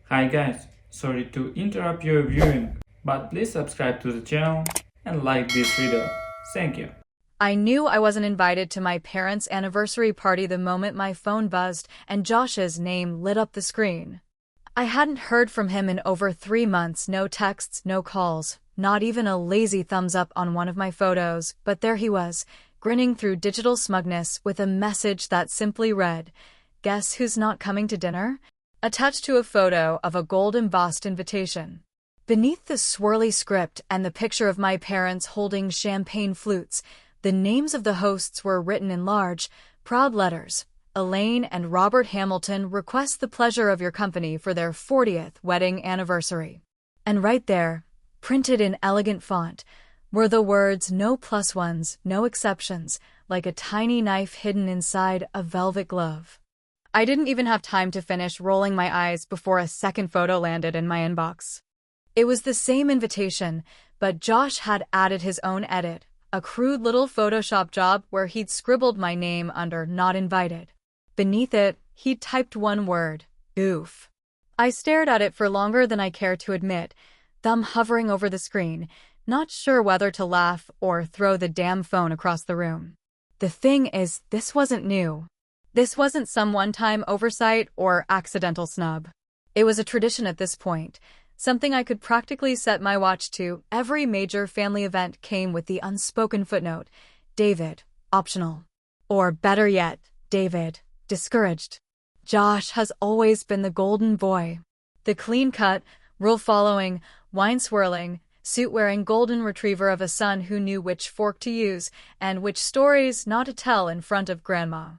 Hi guys, sorry to interrupt your viewing, but please subscribe to the channel and like this video. Thank you. I knew I wasn't invited to my parents' anniversary party the moment my phone buzzed and Josh's name lit up the screen. I hadn't heard from him in over 3 months, no texts, no calls, not even a lazy thumbs up on one of my photos, but there he was, grinning through digital smugness with a message that simply read, "Guess who's not coming to dinner?" Attached to a photo of a gold-embossed invitation. Beneath the swirly script and the picture of my parents holding champagne flutes, the names of the hosts were written in large, proud letters. Elaine and Robert Hamilton request the pleasure of your company for their 40th wedding anniversary. And right there, printed in elegant font, were the words "no plus ones, no exceptions," like a tiny knife hidden inside a velvet glove. I didn't even have time to finish rolling my eyes before a second photo landed in my inbox. It was the same invitation, but Josh had added his own edit, a crude little Photoshop job where he'd scribbled my name under "not invited." Beneath it, he'd typed one word, "goof." I stared at it for longer than I cared to admit, thumb hovering over the screen, not sure whether to laugh or throw the damn phone across the room. The thing is, this wasn't new. This wasn't some one-time oversight or accidental snub. It was a tradition at this point, something I could practically set my watch to. Every major family event came with the unspoken footnote, "David, optional." Or better yet, "David, discouraged." Josh has always been the golden boy. The clean-cut, rule-following, wine-swirling, suit-wearing golden retriever of a son who knew which fork to use and which stories not to tell in front of grandma.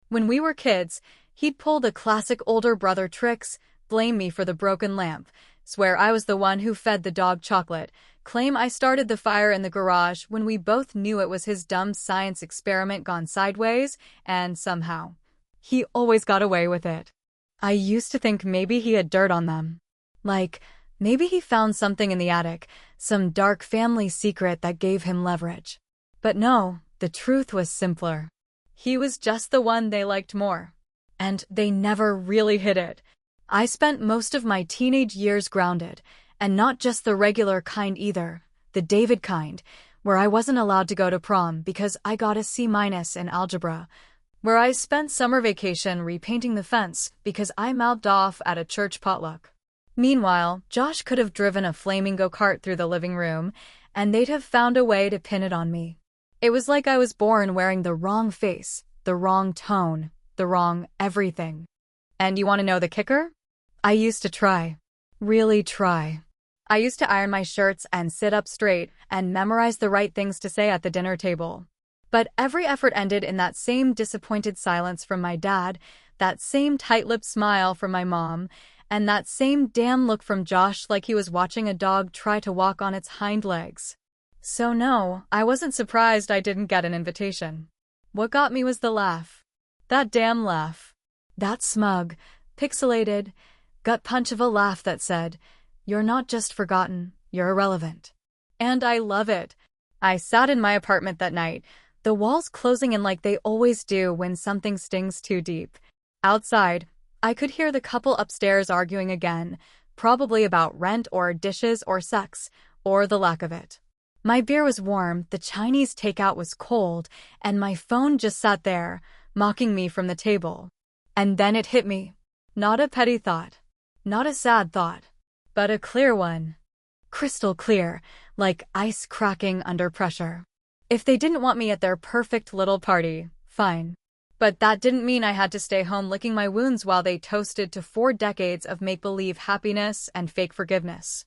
When we were kids, he'd pull the classic older brother tricks, blame me for the broken lamp, swear I was the one who fed the dog chocolate, claim I started the fire in the garage when we both knew it was his dumb science experiment gone sideways, and somehow, he always got away with it. I used to think maybe he had dirt on them. Like, maybe he found something in the attic, some dark family secret that gave him leverage. But no, the truth was simpler. He was just the one they liked more. And they never really hid it. I spent most of my teenage years grounded, and not just the regular kind either, the David kind, where I wasn't allowed to go to prom because I got a C- in algebra, where I spent summer vacation repainting the fence because I mouthed off at a church potluck. Meanwhile, Josh could have driven a flaming go-kart through the living room, and they'd have found a way to pin it on me. It was like I was born wearing the wrong face, the wrong tone, the wrong everything. And you want to know the kicker? I used to try. Really try. I used to iron my shirts and sit up straight and memorize the right things to say at the dinner table. But every effort ended in that same disappointed silence from my dad, that same tight-lipped smile from my mom, and that same damn look from Josh like he was watching a dog try to walk on its hind legs. So no, I wasn't surprised I didn't get an invitation. What got me was the laugh. That damn laugh. That smug, pixelated, gut punch of a laugh that said, "You're not just forgotten, you're irrelevant." And I love it. I sat in my apartment that night, the walls closing in like they always do when something stings too deep. Outside, I could hear the couple upstairs arguing again, probably about rent or dishes or sex, or the lack of it. My beer was warm, the Chinese takeout was cold, and my phone just sat there, mocking me from the table. And then it hit me. Not a petty thought. Not a sad thought. But a clear one. Crystal clear, like ice cracking under pressure. If they didn't want me at their perfect little party, fine. But that didn't mean I had to stay home licking my wounds while they toasted to 4 decades of make-believe happiness and fake forgiveness.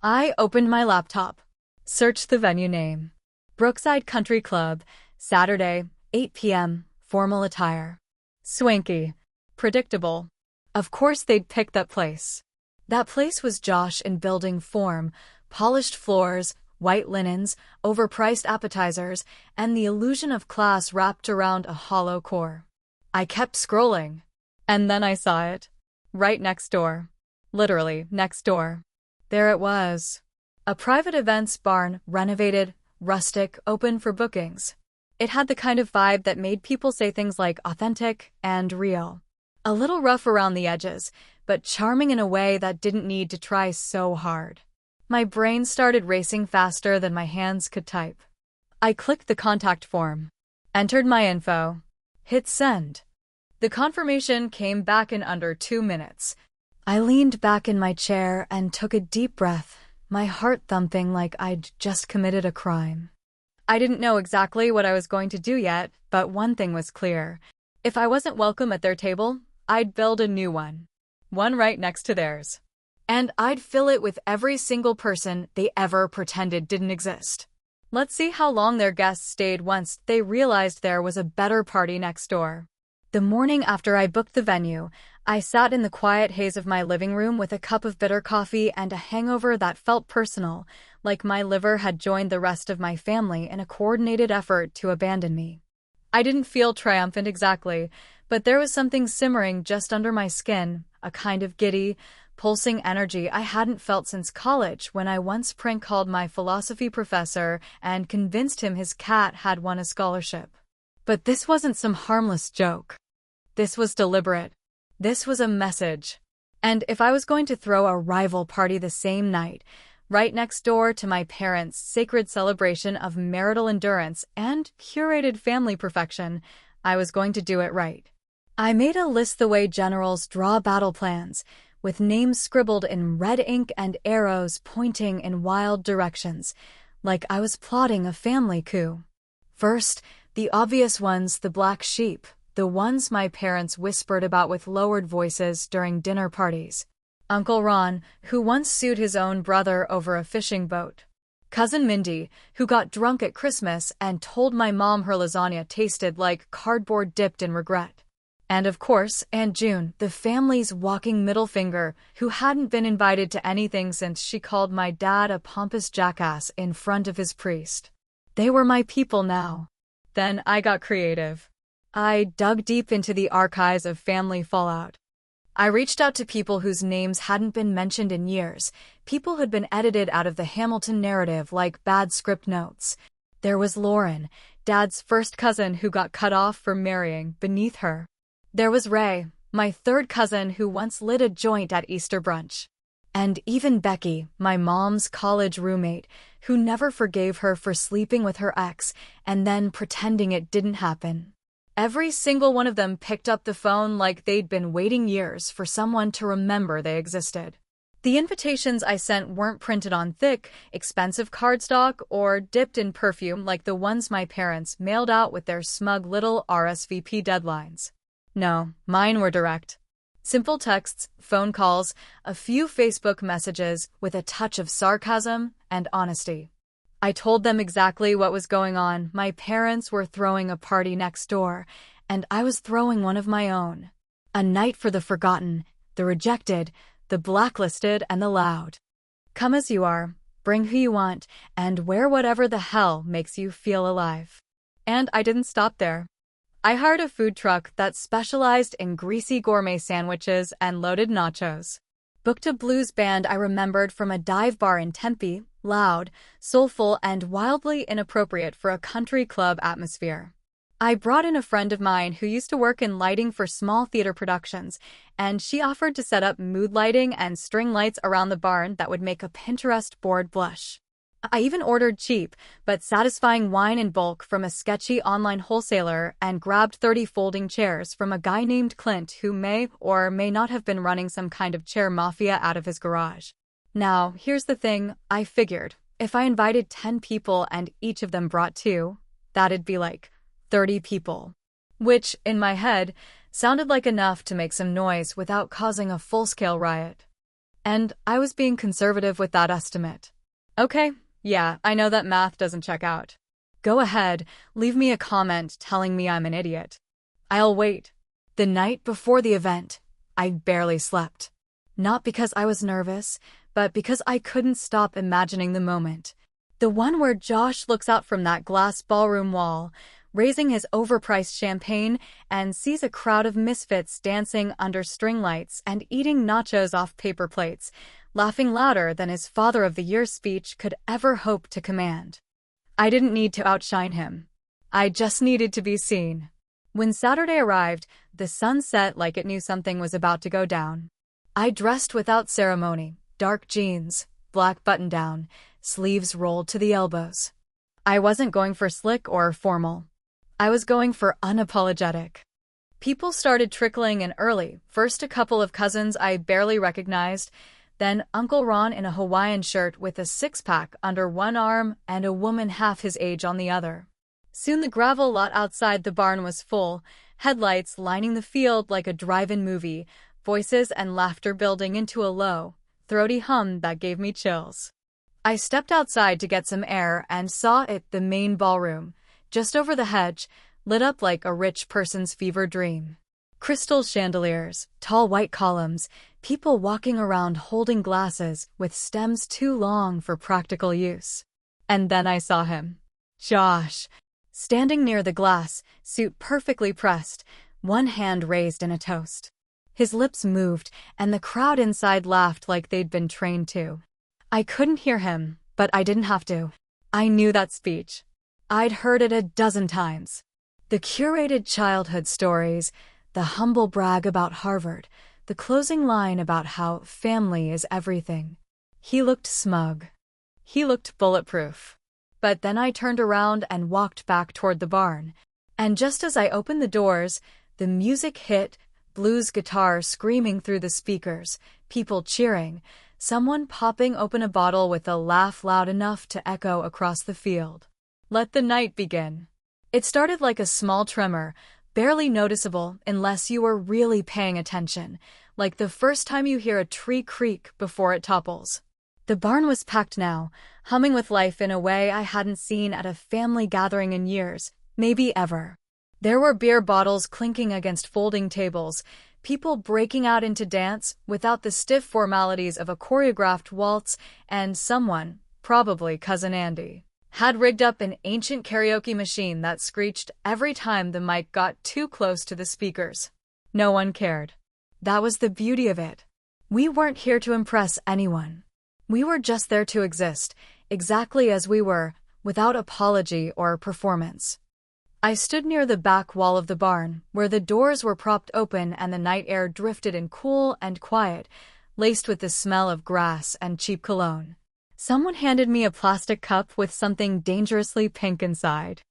I opened my laptop. Searched the venue name. Brookside Country Club, Saturday, 8 p.m., formal attire. Swanky. Predictable. Of course they'd picked that place. That place was Josh in building form, polished floors, white linens, overpriced appetizers, and the illusion of class wrapped around a hollow core. I kept scrolling. And then I saw it. Right next door. Literally, next door. There it was. A private events barn, renovated, rustic, open for bookings. It had the kind of vibe that made people say things like authentic and real. A little rough around the edges, but charming in a way that didn't need to try so hard. My brain started racing faster than my hands could type. I clicked the contact form, entered my info, hit send. The confirmation came back in under 2 minutes. I leaned back in my chair and took a deep breath, my heart thumping like I'd just committed a crime. I didn't know exactly what I was going to do yet, but one thing was clear. If I wasn't welcome at their table, I'd build a new one. One right next to theirs. And I'd fill it with every single person they ever pretended didn't exist. Let's see how long their guests stayed once they realized there was a better party next door. The morning after I booked the venue, I sat in the quiet haze of my living room with a cup of bitter coffee and a hangover that felt personal, like my liver had joined the rest of my family in a coordinated effort to abandon me. I didn't feel triumphant exactly, but there was something simmering just under my skin, a kind of giddy, pulsing energy I hadn't felt since college when I once prank called my philosophy professor and convinced him his cat had won a scholarship. But this wasn't some harmless joke. This was deliberate. This was a message. And if I was going to throw a rival party the same night, right next door to my parents' sacred celebration of marital endurance and curated family perfection, I was going to do it right. I made a list the way generals draw battle plans, with names scribbled in red ink and arrows pointing in wild directions, like I was plotting a family coup. First, the obvious ones, the black sheep, the ones my parents whispered about with lowered voices during dinner parties. Uncle Ron, who once sued his own brother over a fishing boat. Cousin Mindy, who got drunk at Christmas and told my mom her lasagna tasted like cardboard dipped in regret. And of course, Aunt June, the family's walking middle finger, who hadn't been invited to anything since she called my dad a pompous jackass in front of his priest. They were my people now. Then I got creative. I dug deep into the archives of family fallout. I reached out to people whose names hadn't been mentioned in years, people who'd been edited out of the Hamilton narrative like bad script notes. There was Lauren, Dad's first cousin who got cut off for marrying beneath her. There was Ray, my third cousin who once lit a joint at Easter brunch. And even Becky, my mom's college roommate, who never forgave her for sleeping with her ex and then pretending it didn't happen. Every single one of them picked up the phone like they'd been waiting years for someone to remember they existed. The invitations I sent weren't printed on thick, expensive cardstock or dipped in perfume like the ones my parents mailed out with their smug little RSVP deadlines. No, mine were direct. Simple texts, phone calls, a few Facebook messages with a touch of sarcasm and honesty. I told them exactly what was going on. My parents were throwing a party next door, and I was throwing one of my own. A night for the forgotten, the rejected, the blacklisted, and the loud. Come as you are, bring who you want, and wear whatever the hell makes you feel alive. And I didn't stop there. I hired a food truck that specialized in greasy gourmet sandwiches and loaded nachos. Booked a blues band I remembered from a dive bar in Tempe, loud, soulful, and wildly inappropriate for a country club atmosphere. I brought in a friend of mine who used to work in lighting for small theater productions, and she offered to set up mood lighting and string lights around the barn that would make a Pinterest board blush. I even ordered cheap, but satisfying wine in bulk from a sketchy online wholesaler and grabbed 30 folding chairs from a guy named Clint who may or may not have been running some kind of chair mafia out of his garage. Now, here's the thing, I figured, if I invited 10 people and each of them brought 2, that'd be like 30 people. Which, in my head, sounded like enough to make some noise without causing a full-scale riot. And I was being conservative with that estimate. Okay. Yeah, I know that math doesn't check out. Go ahead, leave me a comment telling me I'm an idiot. I'll wait. The night before the event, I barely slept. Not because I was nervous, but because I couldn't stop imagining the moment. The one where Josh looks out from that glass ballroom wall, raising his overpriced champagne, and sees a crowd of misfits dancing under string lights and eating nachos off paper plates, laughing louder than his Father of the Year speech could ever hope to command. I didn't need to outshine him. I just needed to be seen. When Saturday arrived, the sun set like it knew something was about to go down. I dressed without ceremony, dark jeans, black button-down, sleeves rolled to the elbows. I wasn't going for slick or formal. I was going for unapologetic. People started trickling in early, first a couple of cousins I barely recognized, then Uncle Ron in a Hawaiian shirt with a six-pack under one arm and a woman half his age on the other. Soon the gravel lot outside the barn was full, headlights lining the field like a drive-in movie, voices and laughter building into a low, throaty hum that gave me chills. I stepped outside to get some air and saw it, the main ballroom, just over the hedge, lit up like a rich person's fever dream. Crystal chandeliers, tall white columns, people walking around holding glasses with stems too long for practical use. And then I saw him. Josh. Standing near the glass, suit perfectly pressed, one hand raised in a toast. His lips moved, and the crowd inside laughed like they'd been trained to. I couldn't hear him, but I didn't have to. I knew that speech. I'd heard it a dozen times. The curated childhood stories, the humble brag about Harvard, the closing line about how family is everything. He looked smug. He looked bulletproof. But then I turned around and walked back toward the barn. And just as I opened the doors, the music hit, blues guitar screaming through the speakers, people cheering, someone popping open a bottle with a laugh loud enough to echo across the field. Let the night begin. It started like a small tremor, barely noticeable unless you were really paying attention, like the first time you hear a tree creak before it topples. The barn was packed now, humming with life in a way I hadn't seen at a family gathering in years, maybe ever. There were beer bottles clinking against folding tables, people breaking out into dance without the stiff formalities of a choreographed waltz, and someone, probably Cousin Andy, had rigged up an ancient karaoke machine that screeched every time the mic got too close to the speakers. No one cared. That was the beauty of it. We weren't here to impress anyone. We were just there to exist, exactly as we were, without apology or performance. I stood near the back wall of the barn, where the doors were propped open and the night air drifted in cool and quiet, laced with the smell of grass and cheap cologne. Someone handed me a plastic cup with something dangerously pink inside.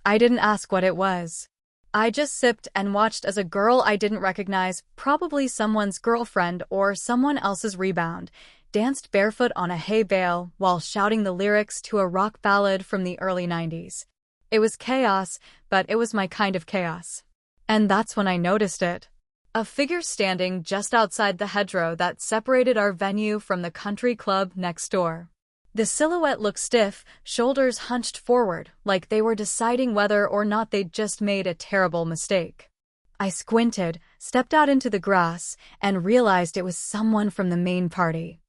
I didn't ask what it was. I just sipped and watched as a girl I didn't recognize, probably someone's girlfriend or someone else's rebound, danced barefoot on a hay bale while shouting the lyrics to a rock ballad from the early 90s. It was chaos, but it was my kind of chaos. And that's when I noticed it. A figure standing just outside the hedgerow that separated our venue from the country club next door. The silhouette looked stiff, shoulders hunched forward, like they were deciding whether or not they'd just made a terrible mistake. I squinted, stepped out into the grass, and realized it was someone from the main party.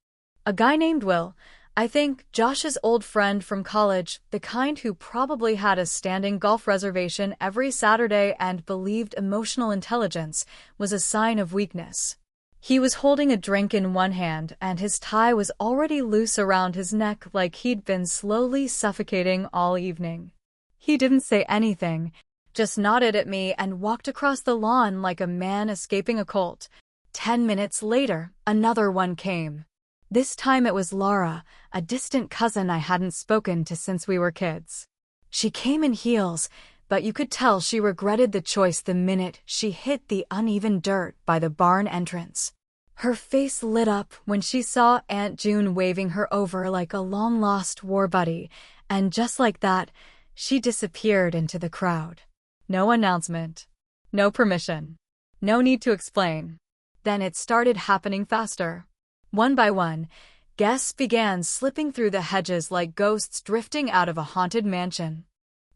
A guy named Will, I think Josh's old friend from college, the kind who probably had a standing golf reservation every Saturday and believed emotional intelligence was a sign of weakness. He was holding a drink in one hand and his tie was already loose around his neck like he'd been slowly suffocating all evening. He didn't say anything, just nodded at me and walked across the lawn like a man escaping a cult. 10 minutes later, another one came. This time it was Laura, a distant cousin I hadn't spoken to since we were kids. She came in heels, but you could tell she regretted the choice the minute she hit the uneven dirt by the barn entrance. Her face lit up when she saw Aunt June waving her over like a long-lost war buddy, and just like that, she disappeared into the crowd. No announcement. No permission. No need to explain. Then it started happening faster. One by one, guests began slipping through the hedges like ghosts drifting out of a haunted mansion.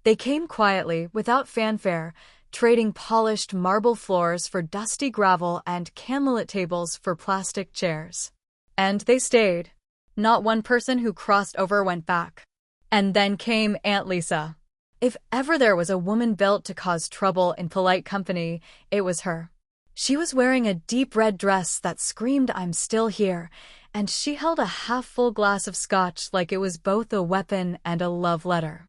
They came quietly, without fanfare, trading polished marble floors for dusty gravel and candlelit tables for plastic chairs. And they stayed. Not one person who crossed over went back. And then came Aunt Lisa. If ever there was a woman built to cause trouble in polite company, it was her. She was wearing a deep red dress that screamed "I'm still here," and she held a half-full glass of scotch like it was both a weapon and a love letter.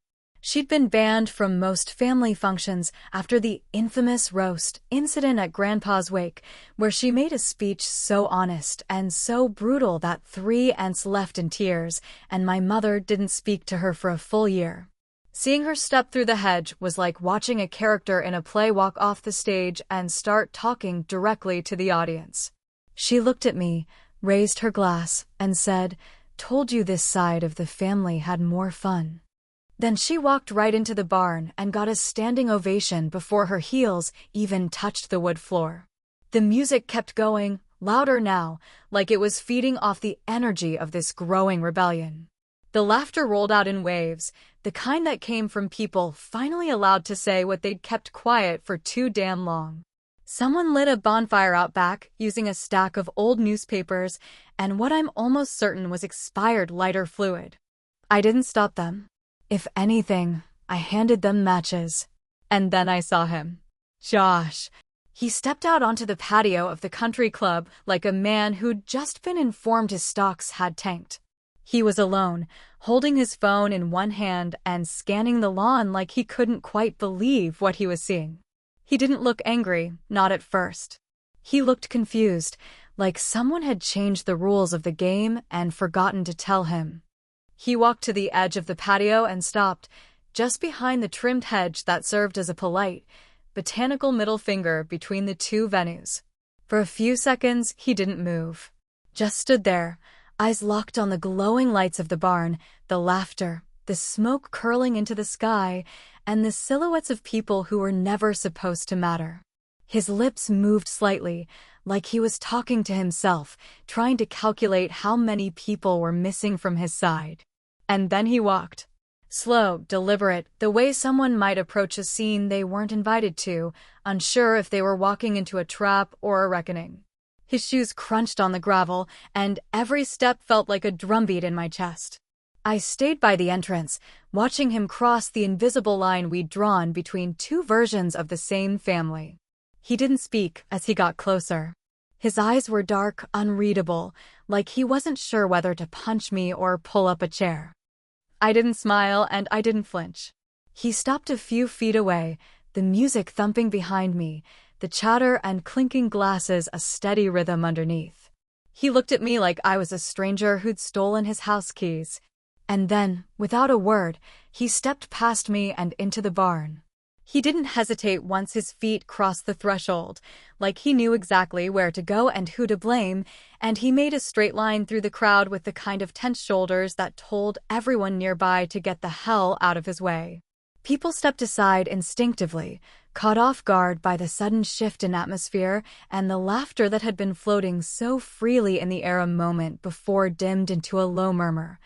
She'd been banned from most family functions after the infamous roast incident at Grandpa's wake, where she made a speech so honest and so brutal that 3 aunts left in tears, and my mother didn't speak to her for a full year. Seeing her step through the hedge was like watching a character in a play walk off the stage and start talking directly to the audience. She looked at me, raised her glass, and said, "Told you this side of the family had more fun." Then she walked right into the barn and got a standing ovation before her heels even touched the wood floor. The music kept going, louder now, like it was feeding off the energy of this growing rebellion. The laughter rolled out in waves, the kind that came from people finally allowed to say what they'd kept quiet for too damn long. Someone lit a bonfire out back using a stack of old newspapers and what I'm almost certain was expired lighter fluid. I didn't stop them. If anything, I handed them matches. And then I saw him. Josh. He stepped out onto the patio of the country club like a man who'd just been informed his stocks had tanked. He was alone, holding his phone in one hand and scanning the lawn like he couldn't quite believe what he was seeing. He didn't look angry, not at first. He looked confused, like someone had changed the rules of the game and forgotten to tell him. He walked to the edge of the patio and stopped, just behind the trimmed hedge that served as a polite, botanical middle finger between the two venues. For a few seconds, he didn't move. Just stood there, eyes locked on the glowing lights of the barn, the laughter, the smoke curling into the sky, and the silhouettes of people who were never supposed to matter. His lips moved slightly, like he was talking to himself, trying to calculate how many people were missing from his side. And then he walked. Slow, deliberate, the way someone might approach a scene they weren't invited to, unsure if they were walking into a trap or a reckoning. His shoes crunched on the gravel, and every step felt like a drumbeat in my chest. I stayed by the entrance, watching him cross the invisible line we'd drawn between two versions of the same family. He didn't speak as he got closer. His eyes were dark, unreadable, like he wasn't sure whether to punch me or pull up a chair. I didn't smile and I didn't flinch. He stopped a few feet away, the music thumping behind me, the chatter and clinking glasses a steady rhythm underneath. He looked at me like I was a stranger who'd stolen his house keys. And then, without a word, he stepped past me and into the barn. He didn't hesitate once his feet crossed the threshold, like he knew exactly where to go and who to blame, and he made a straight line through the crowd with the kind of tense shoulders that told everyone nearby to get the hell out of his way. People stepped aside instinctively, caught off guard by the sudden shift in atmosphere and the laughter that had been floating so freely in the air a moment before dimmed into a low murmur,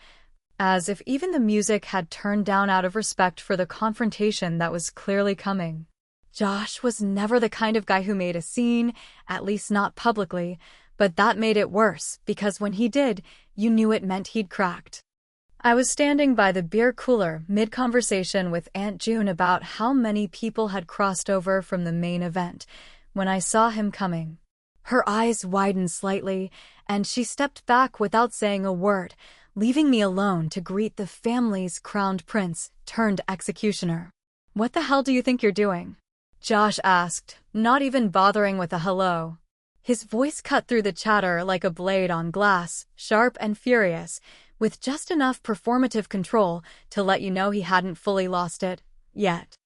as if even the music had turned down out of respect for the confrontation that was clearly coming. Josh was never the kind of guy who made a scene, at least not publicly, but that made it worse, because when he did, you knew it meant he'd cracked. I was standing by the beer cooler, mid-conversation with Aunt June about how many people had crossed over from the main event, when I saw him coming. Her eyes widened slightly, and she stepped back without saying a word, leaving me alone to greet the family's crowned prince turned executioner. "What the hell do you think you're doing?" Josh asked, not even bothering with a hello. His voice cut through the chatter like a blade on glass, sharp and furious, with just enough performative control to let you know he hadn't fully lost it, yet.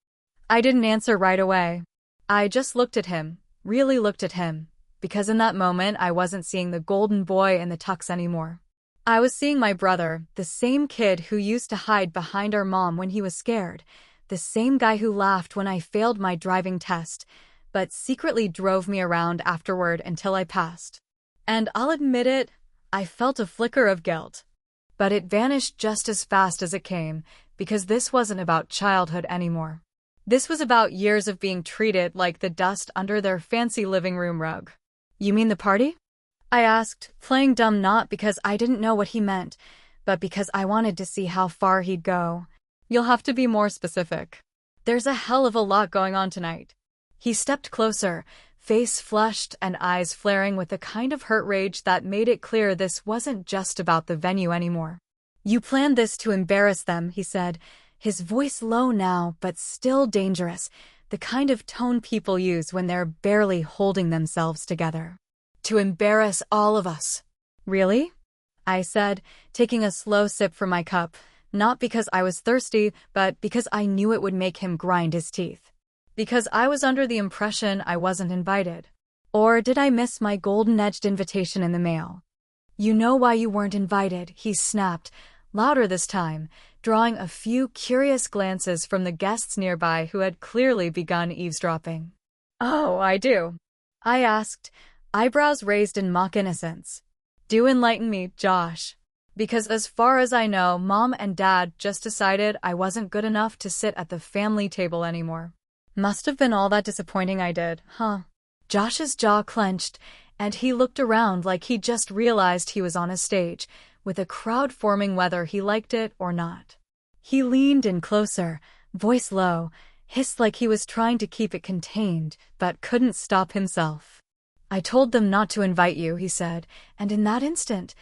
I didn't answer right away. I just looked at him, really looked at him, because in that moment I wasn't seeing the golden boy in the tux anymore. I was seeing my brother, the same kid who used to hide behind our mom when he was scared, the same guy who laughed when I failed my driving test, but secretly drove me around afterward until I passed. And I'll admit it, I felt a flicker of guilt. But it vanished just as fast as it came, because this wasn't about childhood anymore. This was about years of being treated like the dust under their fancy living room rug. "You mean the party?" I asked, playing dumb not because I didn't know what he meant, but because I wanted to see how far he'd go. "You'll have to be more specific. There's a hell of a lot going on tonight." He stepped closer, face flushed and eyes flaring with the kind of hurt rage that made it clear this wasn't just about the venue anymore. "You planned this to embarrass them," he said, his voice low now, but still dangerous, the kind of tone people use when they're barely holding themselves together. To embarrass all of us. Really? I said, taking a slow sip from my cup, not because I was thirsty, but because I knew it would make him grind his teeth. Because I was under the impression I wasn't invited. Or did I miss my golden-edged invitation in the mail? You know why you weren't invited, he snapped, louder this time, drawing a few curious glances from the guests nearby who had clearly begun eavesdropping. Oh, I do. I asked, eyebrows raised in mock innocence. Do enlighten me, Josh. Because as far as I know, Mom and Dad just decided I wasn't good enough to sit at the family table anymore. Must have been all that disappointing I did, huh? Josh's jaw clenched, and he looked around like he just realized he was on a stage, with a crowd forming whether he liked it or not. He leaned in closer, voice low, hissed like he was trying to keep it contained, but couldn't stop himself. I told them not to invite you, he said, and in that instant,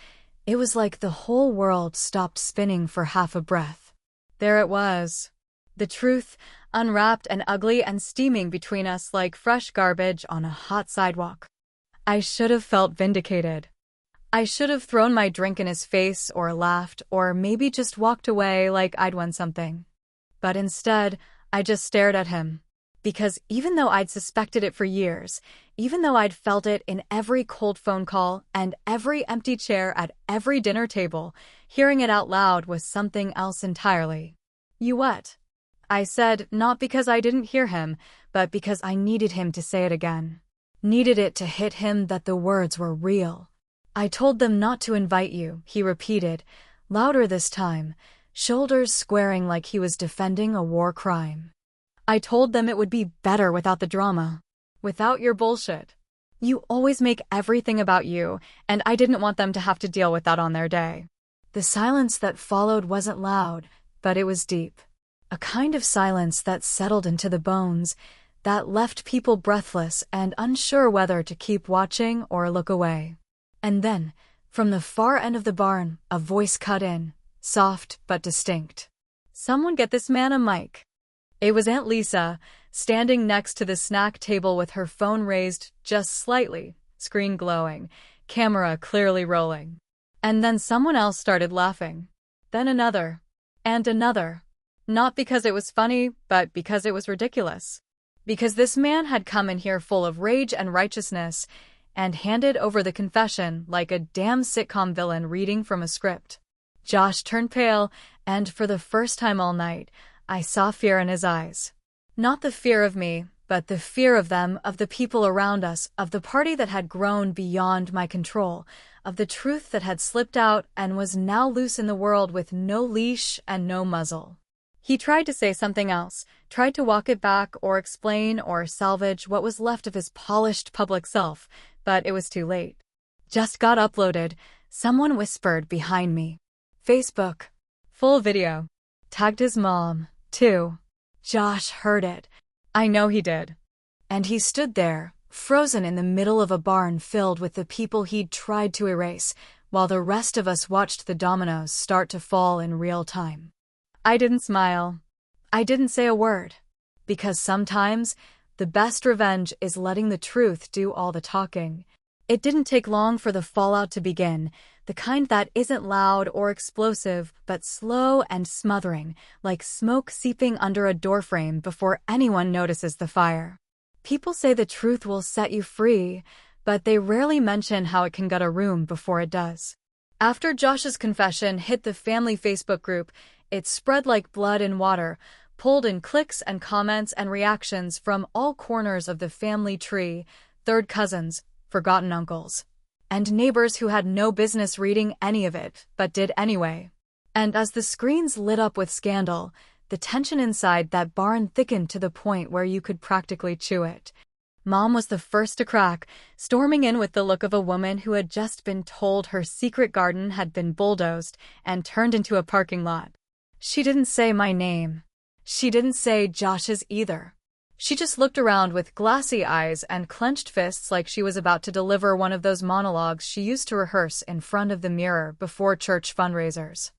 it was like the whole world stopped spinning for half a breath. There it was. The truth, unwrapped and ugly and steaming between us like fresh garbage on a hot sidewalk. I should have felt vindicated. I should have thrown my drink in his face or laughed or maybe just walked away like I'd won something. But instead, I just stared at him. Because even though I'd suspected it for years, even though I'd felt it in every cold phone call and every empty chair at every dinner table, hearing it out loud was something else entirely. You what? I said, not because I didn't hear him, but because I needed him to say it again. Needed it to hit him that the words were real. I told them not to invite you, he repeated, louder this time, shoulders squaring like he was defending a war crime. I told them it would be better without the drama. Without your bullshit. You always make everything about you, and I didn't want them to have to deal with that on their day. The silence that followed wasn't loud, but it was deep. A kind of silence that settled into the bones, that left people breathless and unsure whether to keep watching or look away. And then, from the far end of the barn, a voice cut in, soft but distinct. Someone get this man a mic. It was Aunt Lisa, standing next to the snack table with her phone raised just slightly, screen glowing, camera clearly rolling. And then someone else started laughing. Then another. And another. Not because it was funny, but because it was ridiculous. Because this man had come in here full of rage and righteousness, and handed over the confession like a damn sitcom villain reading from a script. Josh turned pale, and for the first time all night, I saw fear in his eyes. Not the fear of me, but the fear of them, of the people around us, of the party that had grown beyond my control, of the truth that had slipped out and was now loose in the world with no leash and no muzzle. He tried to say something else, tried to walk it back or explain or salvage what was left of his polished public self, but it was too late. Just got uploaded, someone whispered behind me. Facebook. Full video. Tagged his mom, too. Josh heard it. I know he did. And he stood there, frozen in the middle of a barn filled with the people he'd tried to erase, while the rest of us watched the dominoes start to fall in real time. I didn't smile. I didn't say a word. Because sometimes, the best revenge is letting the truth do all the talking. It didn't take long for the fallout to begin, the kind that isn't loud or explosive, but slow and smothering, like smoke seeping under a doorframe before anyone notices the fire. People say the truth will set you free, but they rarely mention how it can gut a room before it does. After Josh's confession hit the family Facebook group, it spread like blood in water, pulled in clicks and comments and reactions from all corners of the family tree, third cousins, forgotten uncles, and neighbors who had no business reading any of it, but did anyway. And as the screens lit up with scandal, the tension inside that barn thickened to the point where you could practically chew it. Mom was the first to crack, storming in with the look of a woman who had just been told her secret garden had been bulldozed and turned into a parking lot. She didn't say my name. She didn't say Josh's either. She just looked around with glassy eyes and clenched fists like she was about to deliver one of those monologues she used to rehearse in front of the mirror before church fundraisers.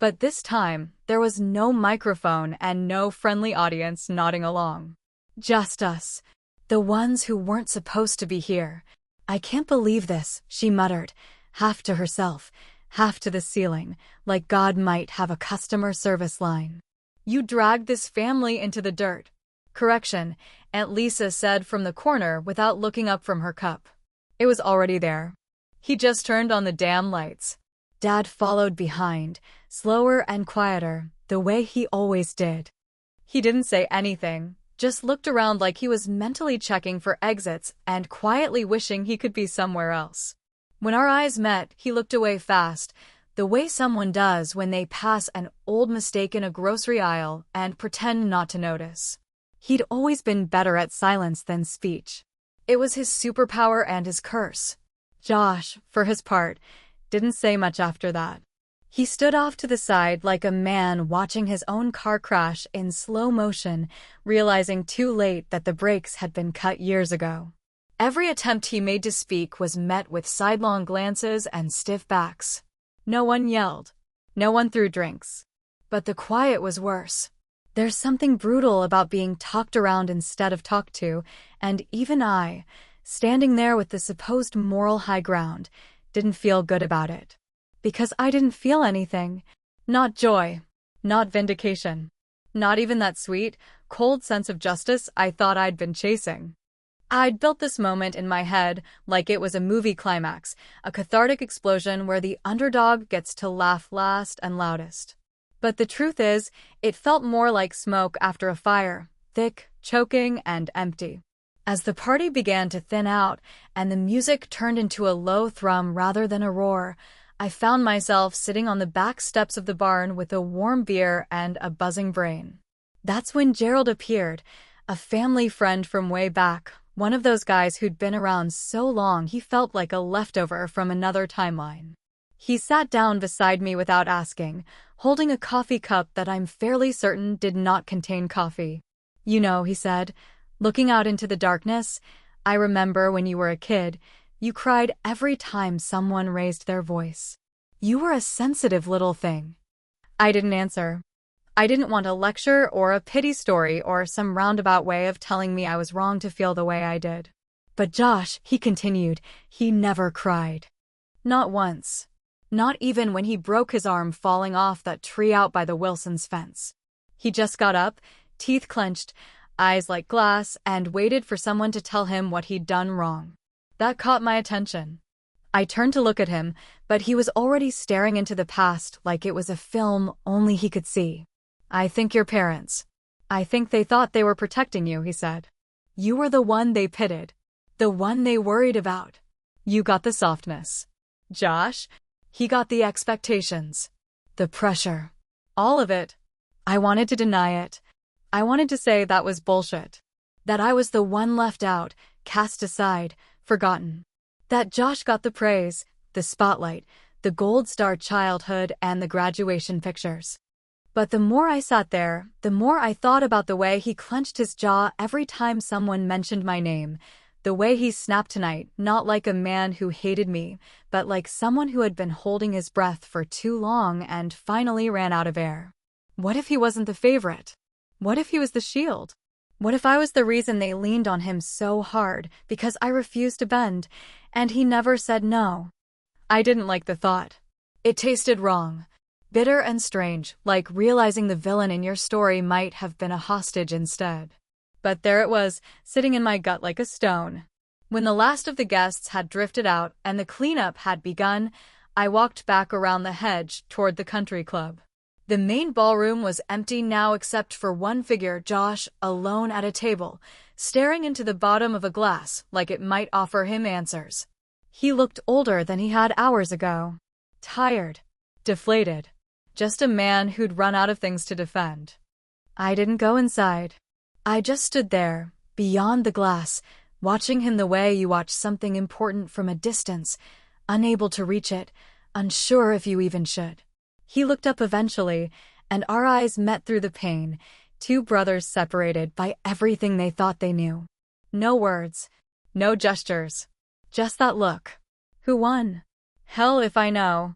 But this time, there was no microphone and no friendly audience nodding along. Just us. The ones who weren't supposed to be here. I can't believe this, she muttered, half to herself, half to the ceiling, like God might have a customer service line. You dragged this family into the dirt. Correction, Aunt Lisa said from the corner without looking up from her cup. It was already there. He just turned on the damn lights. Dad followed behind, slower and quieter, the way he always did. He didn't say anything, just looked around like he was mentally checking for exits and quietly wishing he could be somewhere else. When our eyes met, he looked away fast, the way someone does when they pass an old mistake in a grocery aisle and pretend not to notice. He'd always been better at silence than speech. It was his superpower and his curse. Josh, for his part, didn't say much after that. He stood off to the side like a man watching his own car crash in slow motion, realizing too late that the brakes had been cut years ago. Every attempt he made to speak was met with sidelong glances and stiff backs. No one yelled. No one threw drinks. But the quiet was worse. There's something brutal about being talked around instead of talked to, and even I, standing there with the supposed moral high ground, didn't feel good about it. Because I didn't feel anything. Not joy. Not vindication. Not even that sweet, cold sense of justice I thought I'd been chasing. I'd built this moment in my head like it was a movie climax, a cathartic explosion where the underdog gets to laugh last and loudest. But the truth is, it felt more like smoke after a fire, thick, choking, and empty. As the party began to thin out and the music turned into a low thrum rather than a roar, I found myself sitting on the back steps of the barn with a warm beer and a buzzing brain. That's when Gerald appeared, a family friend from way back, one of those guys who'd been around so long he felt like a leftover from another timeline. He sat down beside me without asking, holding a coffee cup that I'm fairly certain did not contain coffee. You know, he said, looking out into the darkness, I remember when you were a kid, you cried every time someone raised their voice. You were a sensitive little thing. I didn't answer. I didn't want a lecture or a pity story or some roundabout way of telling me I was wrong to feel the way I did. But Josh, he continued, he never cried. Not once. Not even when he broke his arm falling off that tree out by the Wilsons' fence. He just got up, teeth clenched, eyes like glass, and waited for someone to tell him what he'd done wrong. That caught my attention. I turned to look at him, but he was already staring into the past like it was a film only he could see. I think your parents. I think they thought they were protecting you, he said. You were the one they pitied. The one they worried about. You got the softness. Josh? He got the expectations. The pressure. All of it. I wanted to deny it. I wanted to say that was bullshit. That I was the one left out, cast aside, forgotten. That Josh got the praise, the spotlight, the gold star childhood, and the graduation pictures. But the more I sat there, the more I thought about the way he clenched his jaw every time someone mentioned my name, the way he snapped tonight, not like a man who hated me, but like someone who had been holding his breath for too long and finally ran out of air. What if he wasn't the favorite? What if he was the shield? What if I was the reason they leaned on him so hard because I refused to bend, and he never said no? I didn't like the thought. It tasted wrong, bitter and strange, like realizing the villain in your story might have been a hostage instead. But there it was, sitting in my gut like a stone. When the last of the guests had drifted out and the cleanup had begun, I walked back around the hedge toward the country club. The main ballroom was empty now except for one figure, Josh, alone at a table, staring into the bottom of a glass like it might offer him answers. He looked older than he had hours ago. Tired. Deflated. Just a man who'd run out of things to defend. I didn't go inside. I just stood there, beyond the glass, watching him the way you watch something important from a distance, unable to reach it, unsure if you even should. He looked up eventually, and our eyes met through the pain, two brothers separated by everything they thought they knew. No words, no gestures, just that look. Who won? Hell if I know.